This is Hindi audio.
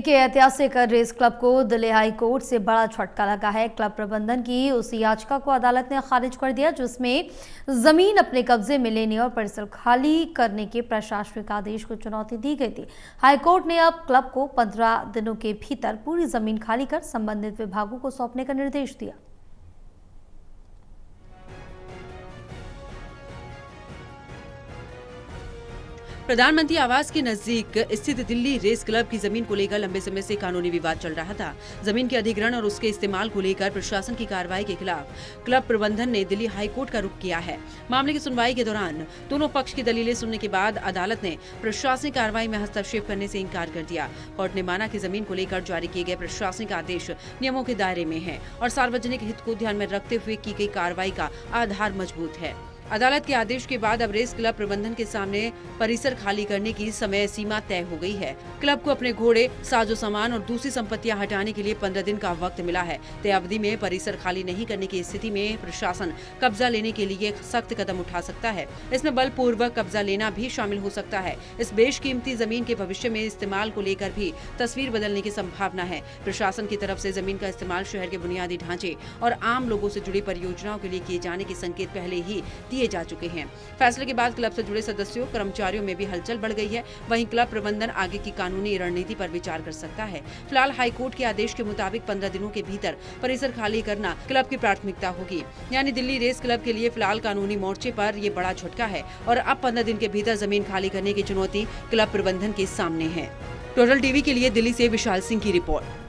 के ऐतिहासिक रेस क्लब को दिल्ली हाई कोर्ट से बड़ा झटका लगा है। क्लब प्रबंधन की उस याचिका को अदालत ने खारिज कर दिया जिसमें जमीन अपने कब्जे में लेने और परिसर खाली करने के प्रशासनिक आदेश को चुनौती दी गई थी। हाई कोर्ट ने अब क्लब को 15 दिनों के भीतर पूरी जमीन खाली कर संबंधित विभागों को सौंपने का निर्देश दिया। प्रधानमंत्री आवास के नजदीक स्थित दिल्ली रेस क्लब की जमीन को लेकर लंबे समय से कानूनी विवाद चल रहा था। जमीन के अधिग्रहण और उसके इस्तेमाल को लेकर प्रशासन की कार्रवाई के खिलाफ क्लब प्रबंधन ने दिल्ली हाई कोर्ट का रुख किया है। मामले की सुनवाई के दौरान दोनों पक्ष की दलीलें सुनने के बाद अदालत ने प्रशासनिक कार्रवाई में हस्तक्षेप करने से इनकार कर दिया। कोर्ट ने माना कि जमीन को लेकर जारी किए गए प्रशासनिक आदेश नियमों के दायरे में है और सार्वजनिक हित को ध्यान में रखते हुए की गई कार्रवाई का आधार मजबूत है। अदालत के आदेश के बाद अब रेस क्लब प्रबंधन के सामने परिसर खाली करने की समय सीमा तय हो गई है। क्लब को अपने घोड़े, साजो सामान और दूसरी संपत्तियां हटाने के लिए 15 दिन का वक्त मिला है। तय अवधि में परिसर खाली नहीं करने की स्थिति में प्रशासन कब्जा लेने के लिए सख्त कदम उठा सकता है। इसमें बलपूर्वक कब्जा लेना भी शामिल हो सकता है। इस बेशकीमती जमीन के भविष्य में इस्तेमाल को लेकर भी तस्वीर बदलने की संभावना है। प्रशासन की तरफ से जमीन का इस्तेमाल शहर के बुनियादी ढांचे और आम लोगों से जुड़ी परियोजनाओं के लिए किए जाने के संकेत पहले ही दिए जा चुके हैं। फैसले के बाद क्लब से जुड़े सदस्यों, कर्मचारियों में भी हलचल बढ़ गई है। वहीं क्लब प्रबंधन आगे की कानूनी रणनीति पर विचार कर सकता है। फिलहाल हाईकोर्ट के आदेश के मुताबिक 15 दिनों के भीतर परिसर खाली करना क्लब की प्राथमिकता होगी। यानी दिल्ली रेस क्लब के लिए फिलहाल कानूनी मोर्चे पर ये बड़ा झटका है और अब 15 दिन के भीतर जमीन खाली करने की चुनौती क्लब प्रबंधन के सामने है। टोटल टीवी के लिए दिल्ली से विशाल सिंह की रिपोर्ट।